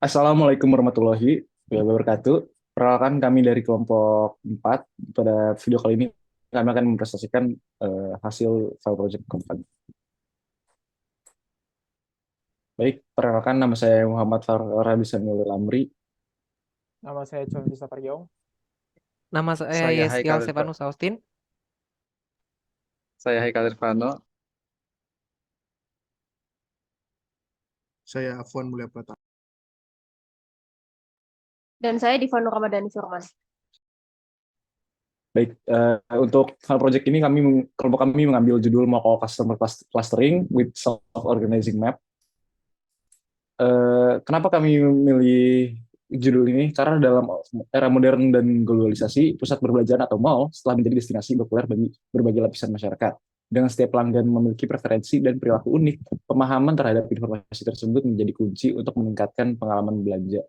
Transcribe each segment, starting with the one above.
Assalamualaikum warahmatullahi wabarakatuh. Perkenalkan kami dari kelompok 4. Pada video kali ini kami akan mempresentasikan hasil file project company. Baik, perkenalkan nama saya Muhammad Farah Bisanul Lamri. Nama saya John Vista Priong. Nama saya Saya Yesial Haikal Irfan. Stefanus Austin. Saya Haikal Irfano. Saya Afwan Mulia Pratama. Dan saya Diva Nur Ramadhani Firman. Baik, untuk file project ini kelompok kami mengambil judul Mobile Customer Clustering with Self-Organizing Map. Kenapa kami memilih judul ini? Karena dalam era modern dan globalisasi, pusat perbelanjaan atau mall setelah menjadi destinasi populer bagi berbagai lapisan masyarakat. Dengan setiap pelanggan memiliki preferensi dan perilaku unik, pemahaman terhadap informasi tersebut menjadi kunci untuk meningkatkan pengalaman belanja.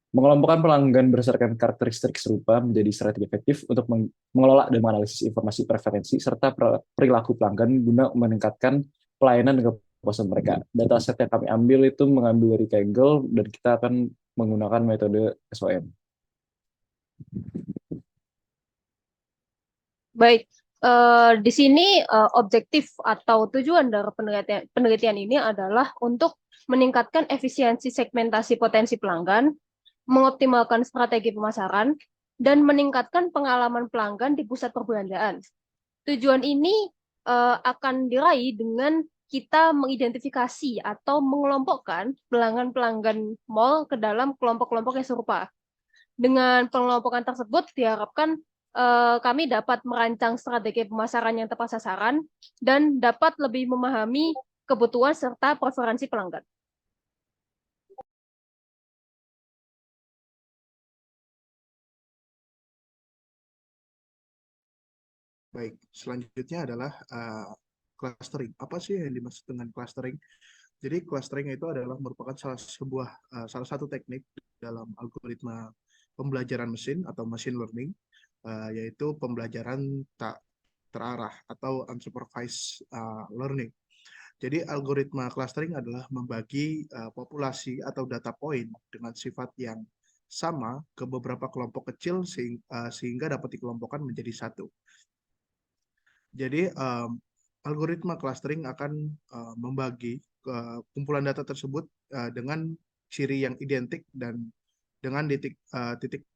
Mengelompokkan pelanggan berdasarkan karakteristik serupa menjadi strategi efektif untuk mengelola dan menganalisis informasi preferensi serta perilaku pelanggan guna meningkatkan pelayanan dan kepuasan mereka. Dataset yang kami ambil itu mengambil dari Kaggle dan kita akan menggunakan metode SOM. Baik, di sini objektif atau tujuan dari penelitian ini adalah untuk meningkatkan efisiensi segmentasi potensi pelanggan, mengoptimalkan strategi pemasaran, dan meningkatkan pengalaman pelanggan di pusat perbelanjaan. Tujuan ini akan diraih dengan kita mengidentifikasi atau mengelompokkan pelanggan-pelanggan mall ke dalam kelompok-kelompok yang serupa. Dengan pengelompokan tersebut diharapkan kami dapat merancang strategi pemasaran yang tepat sasaran dan dapat lebih memahami kebutuhan serta preferensi pelanggan. Baik, selanjutnya adalah clustering. Apa sih yang dimaksud dengan clustering? Jadi clustering itu adalah merupakan salah satu teknik dalam algoritma pembelajaran mesin atau machine learning, yaitu pembelajaran tak terarah atau unsupervised learning. Jadi algoritma clustering adalah membagi populasi atau data point dengan sifat yang sama ke beberapa kelompok kecil sehingga dapat dikelompokkan menjadi satu. Jadi algoritma clustering akan membagi kumpulan data tersebut dengan ciri yang identik dan dengan titik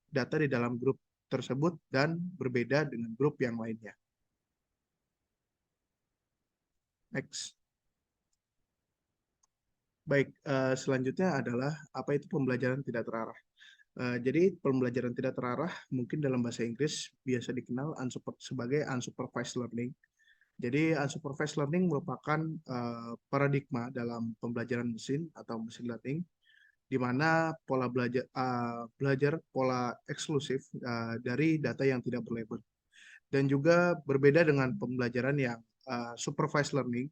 data di dalam grup tersebut dan berbeda dengan grup yang lainnya. Next. Baik, selanjutnya adalah apa itu pembelajaran tidak terarah. Jadi pembelajaran tidak terarah mungkin dalam bahasa Inggris biasa dikenal sebagai unsupervised learning. Jadi unsupervised learning merupakan paradigma dalam pembelajaran mesin atau machine learning, di mana pola belajar pola eksklusif dari data yang tidak berlabel. Dan juga berbeda dengan pembelajaran yang supervised learning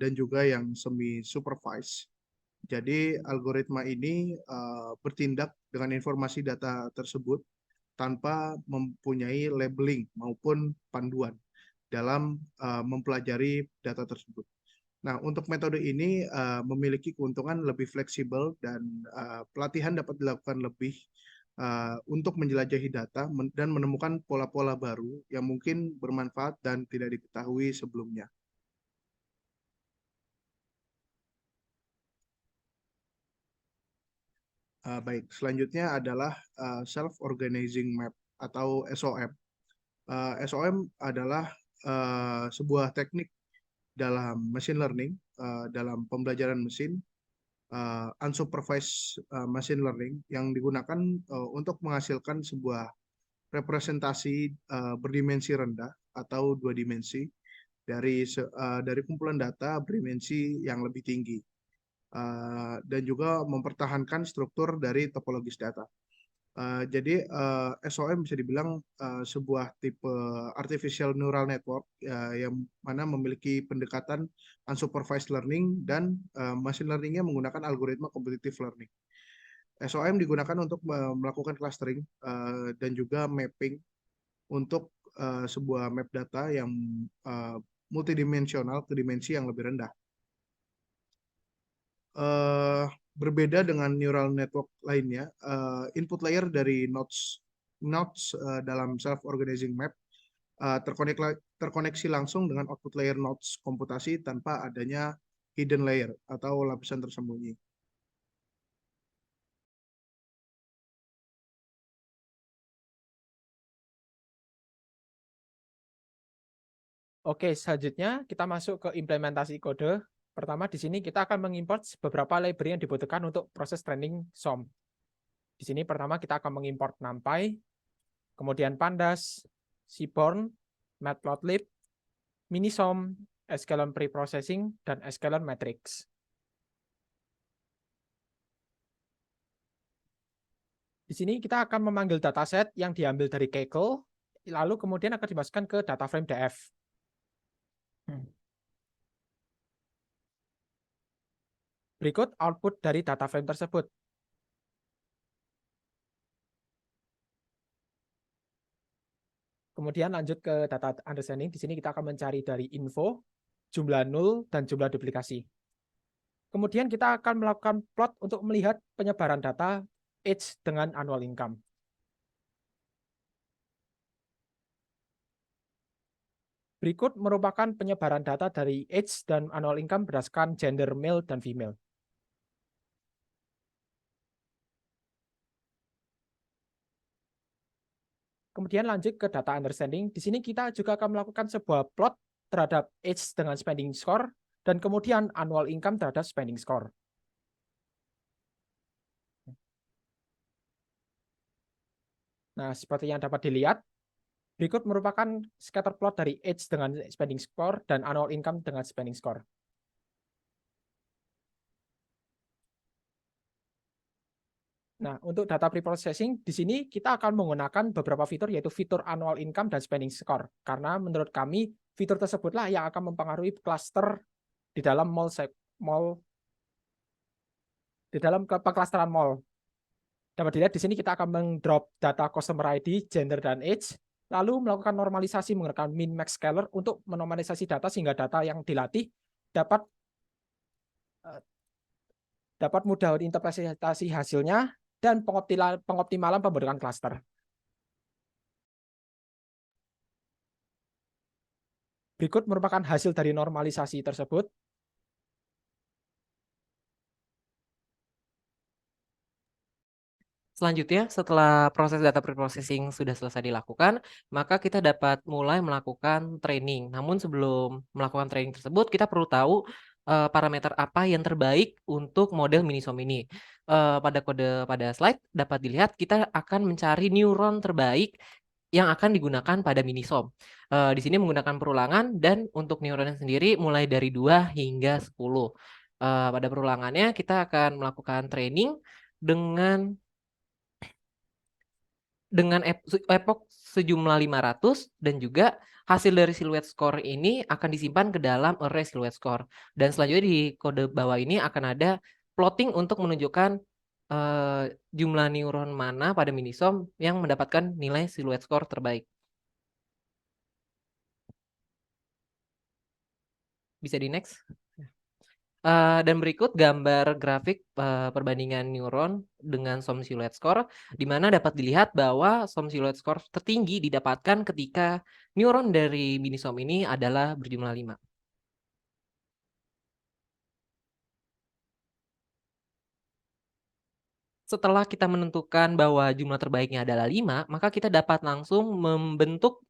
dan juga yang semi supervised. Jadi algoritma ini bertindak dengan informasi data tersebut tanpa mempunyai labeling maupun panduan dalam mempelajari data tersebut. Nah, untuk metode ini memiliki keuntungan lebih fleksibel dan pelatihan dapat dilakukan lebih untuk menjelajahi data dan menemukan pola-pola baru yang mungkin bermanfaat dan tidak diketahui sebelumnya. Baik, selanjutnya adalah self-organizing map atau SOM. SOM adalah sebuah teknik dalam machine learning, dalam pembelajaran mesin, unsupervised machine learning yang digunakan untuk menghasilkan sebuah representasi berdimensi rendah atau dua dimensi dari kumpulan data berdimensi yang lebih tinggi. Dan juga mempertahankan struktur dari topologis data. Jadi SOM bisa dibilang sebuah tipe artificial neural network yang mana memiliki pendekatan unsupervised learning dan machine learningnya menggunakan algoritma competitive learning. SOM digunakan untuk melakukan clustering dan juga mapping untuk sebuah map data yang multidimensional ke dimensi yang lebih rendah. berbeda dengan neural network lainnya, input layer dari nodes dalam self-organizing map terkoneksi langsung dengan output layer nodes komputasi tanpa adanya hidden layer atau lapisan tersembunyi. Oke, selanjutnya kita masuk ke implementasi kode. Pertama di sini kita akan mengimport beberapa library yang dibutuhkan untuk proses training SOM. Di sini pertama kita akan mengimport NumPy, kemudian Pandas, Seaborn, Matplotlib, Minisom, sklearn preprocessing, dan sklearn matrix. Di sini kita akan memanggil dataset yang diambil dari Kaggle, lalu kemudian akan dimasukkan ke data frame DF. Berikut output dari data frame tersebut. Kemudian lanjut ke data understanding. Di sini kita akan mencari dari info, jumlah null, dan jumlah duplikasi. Kemudian kita akan melakukan plot untuk melihat penyebaran data age dengan annual income. Berikut merupakan penyebaran data dari age dan annual income berdasarkan gender male dan female. Kemudian lanjut ke data understanding. Di sini kita juga akan melakukan sebuah plot terhadap age dengan spending score, dan kemudian annual income terhadap spending score. Nah, seperti yang dapat dilihat, berikut merupakan scatter plot dari age dengan spending score dan annual income dengan spending score. Nah, untuk data preprocessing, di sini kita akan menggunakan beberapa fitur, yaitu fitur annual income dan spending score. Karena menurut kami, fitur tersebutlah yang akan mempengaruhi cluster di dalam di dalam pengklasteran mall. Dapat dilihat di sini kita akan mendrop data customer ID, gender, dan age, lalu melakukan normalisasi menggunakan min-max scaler untuk menormalisasi data sehingga data yang dilatih dapat mudah interpretasi hasilnya dan pengoptimalan pembentukan klaster. Berikut merupakan hasil dari normalisasi tersebut. Selanjutnya, setelah proses data preprocessing sudah selesai dilakukan, maka kita dapat mulai melakukan training. Namun sebelum melakukan training tersebut, kita perlu tahu parameter apa yang terbaik untuk model Minisom ini. Pada slide dapat dilihat kita akan mencari neuron terbaik yang akan digunakan pada Minisom. Di sini menggunakan perulangan, dan untuk neuronnya sendiri mulai dari 2 hingga 10. Pada perulangannya kita akan melakukan training dengan epoch sejumlah 500, dan juga hasil dari silhouette score ini akan disimpan ke dalam array silhouette score. Dan selanjutnya di kode bawah ini akan ada plotting untuk menunjukkan jumlah neuron mana pada Minisom yang mendapatkan nilai silhouette score terbaik. Bisa di next. Dan berikut gambar grafik perbandingan neuron dengan SOM silhouette score, di mana dapat dilihat bahwa SOM silhouette score tertinggi didapatkan ketika neuron dari Minisom ini adalah berjumlah 5. Setelah kita menentukan bahwa jumlah terbaiknya adalah 5, maka kita dapat langsung membentuk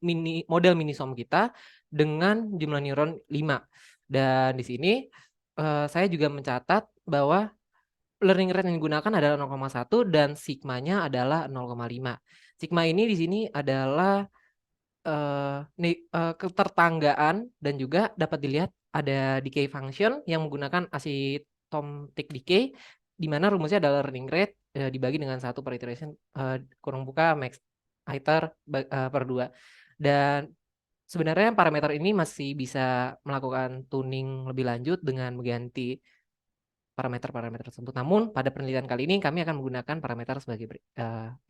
model Minisom kita dengan jumlah neuron 5. Dan di sini saya juga mencatat bahwa learning rate yang digunakan adalah 0,1 dan sigmanya adalah 0,5. Sigma ini di sini adalah ketertanggaan, dan juga dapat dilihat ada decay function yang menggunakan asymptotic decay, di mana rumusnya adalah learning rate dibagi dengan 1 per iteration kurung buka max iter per 2. Dan sebenarnya parameter ini masih bisa melakukan tuning lebih lanjut dengan mengganti parameter-parameter tersebut. Namun pada penelitian kali ini kami akan menggunakan parameter sebagai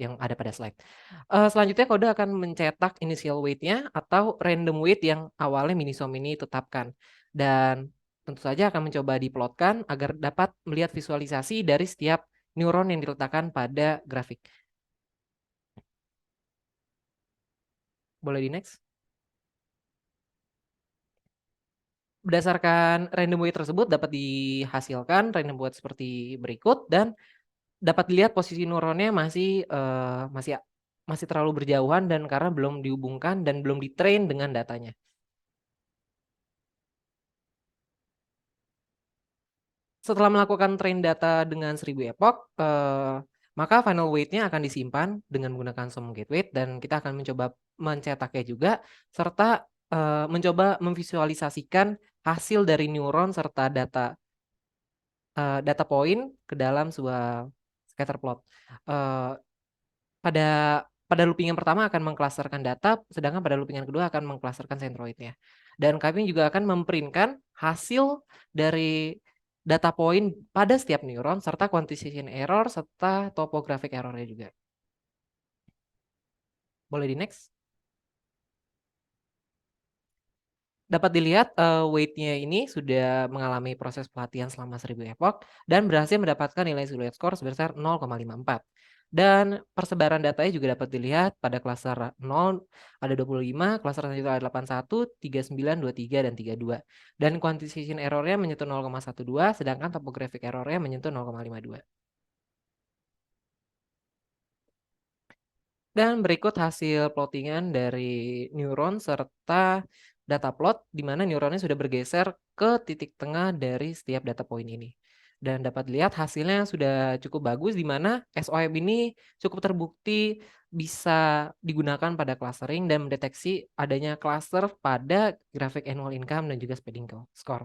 yang ada pada slide. Selanjutnya kode akan mencetak initial weight-nya atau random weight yang awalnya Minisom ini tetapkan. Dan tentu saja akan mencoba diplotkan agar dapat melihat visualisasi dari setiap neuron yang diletakkan pada grafik. Boleh di next? Berdasarkan random weight tersebut dapat dihasilkan random weight seperti berikut, dan dapat dilihat posisi neuronnya masih terlalu berjauhan dan karena belum dihubungkan dan belum ditrain dengan datanya. Setelah melakukan train data dengan 1000 epoch, maka final weight-nya akan disimpan dengan menggunakan sum gate weight, dan kita akan mencoba mencetaknya juga, serta mencoba memvisualisasikan hasil dari neuron serta data point ke dalam sebuah scatter plot. Eh, pada pada looping yang pertama akan mengklasterkan data, sedangkan pada looping yang kedua akan mengklasterkan centroidnya. Dan kami juga akan memprintkan hasil dari data point pada setiap neuron serta quantization error serta topographic errornya juga. Boleh di next? Dapat dilihat weight-nya ini sudah mengalami proses pelatihan selama 1000 epoch dan berhasil mendapatkan nilai silhouette score sebesar 0,54. Dan persebaran datanya juga dapat dilihat pada klaster 0 ada 25, klaster selanjutnya ada 81, 39, 23, dan 32. Dan quantization error-nya menyentuh 0,12, sedangkan topographic error-nya menyentuh 0,52. Dan berikut hasil plottingan dari neuron serta data plot di mana neuronnya sudah bergeser ke titik tengah dari setiap data point ini. Dan dapat dilihat hasilnya sudah cukup bagus di mana SOM ini cukup terbukti bisa digunakan pada clustering dan mendeteksi adanya cluster pada grafik annual income dan juga spending score.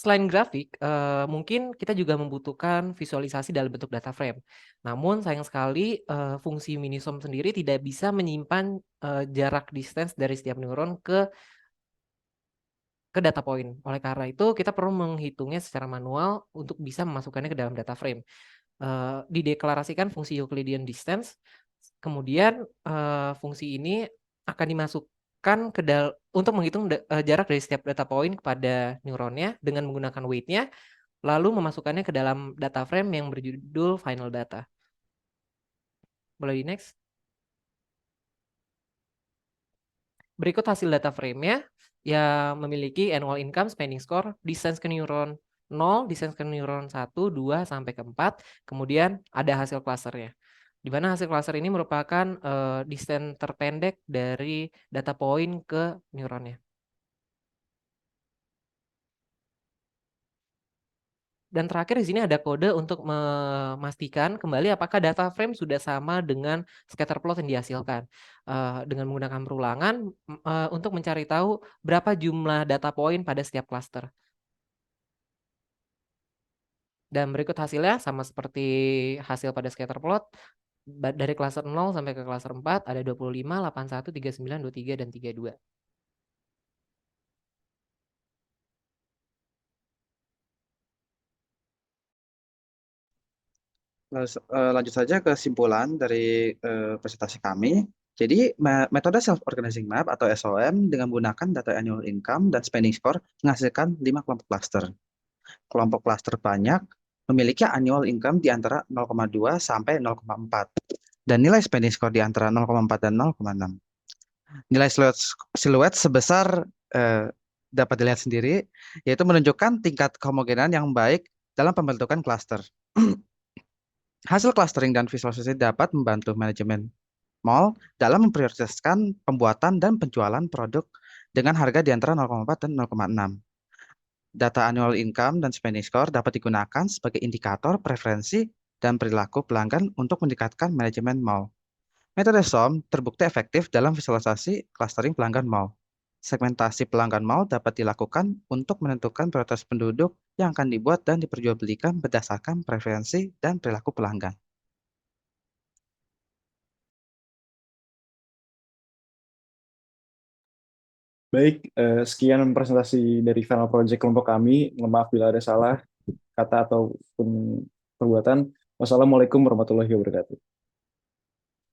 Selain grafik, mungkin kita juga membutuhkan visualisasi dalam bentuk data frame. Namun sayang sekali, fungsi Minisom sendiri tidak bisa menyimpan, jarak distance dari setiap neuron ke data point. Oleh karena itu kita perlu menghitungnya secara manual untuk bisa memasukkannya ke dalam data frame. Dideklarasikan fungsi Euclidean distance, kemudian, fungsi ini akan dimasukkan untuk menghitung jarak dari setiap data point kepada neuronnya dengan menggunakan weight-nya, lalu memasukkannya ke dalam data frame yang berjudul final data. Boleh di next? Berikut hasil data frame-nya yang memiliki annual income, spending score, distance ke neuron 0, distance ke neuron 1, 2, sampai ke 4, kemudian ada hasil clusternya. Di mana hasil cluster ini merupakan distance terpendek dari data point ke neuronnya. Dan terakhir di sini ada kode untuk memastikan kembali apakah data frame sudah sama dengan scatter plot yang dihasilkan. Dengan menggunakan perulangan untuk mencari tahu berapa jumlah data point pada setiap cluster. Dan berikut hasilnya sama seperti hasil pada scatter plot. Dari cluster 0 sampai ke cluster 4 ada 25, 81, 39, 23, dan 32. Lanjut saja ke kesimpulan dari presentasi kami. Jadi, metode Self-Organizing Map atau SOM dengan menggunakan data annual income dan spending score menghasilkan 5 kelompok cluster. Kelompok cluster banyak memiliki annual income di antara 0,2 sampai 0,4 dan nilai spending score di antara 0,4 dan 0,6. Nilai silhouette sebesar dapat dilihat sendiri, yaitu menunjukkan tingkat kehomogenan yang baik dalam pembentukan cluster. Hasil clustering dan visualisasi dapat membantu manajemen mall dalam memprioritaskan pembuatan dan penjualan produk dengan harga di antara 0,4 dan 0,6. Data annual income dan spending score dapat digunakan sebagai indikator preferensi dan perilaku pelanggan untuk meningkatkan manajemen mall. Metode SOM terbukti efektif dalam visualisasi clustering pelanggan mall. Segmentasi pelanggan mall dapat dilakukan untuk menentukan prioritas penduduk yang akan dibuat dan diperjualbelikan berdasarkan preferensi dan perilaku pelanggan. Baik, sekian presentasi dari final project kelompok kami. Mohon maaf bila ada salah kata ataupun perbuatan. Wassalamualaikum warahmatullahi wabarakatuh.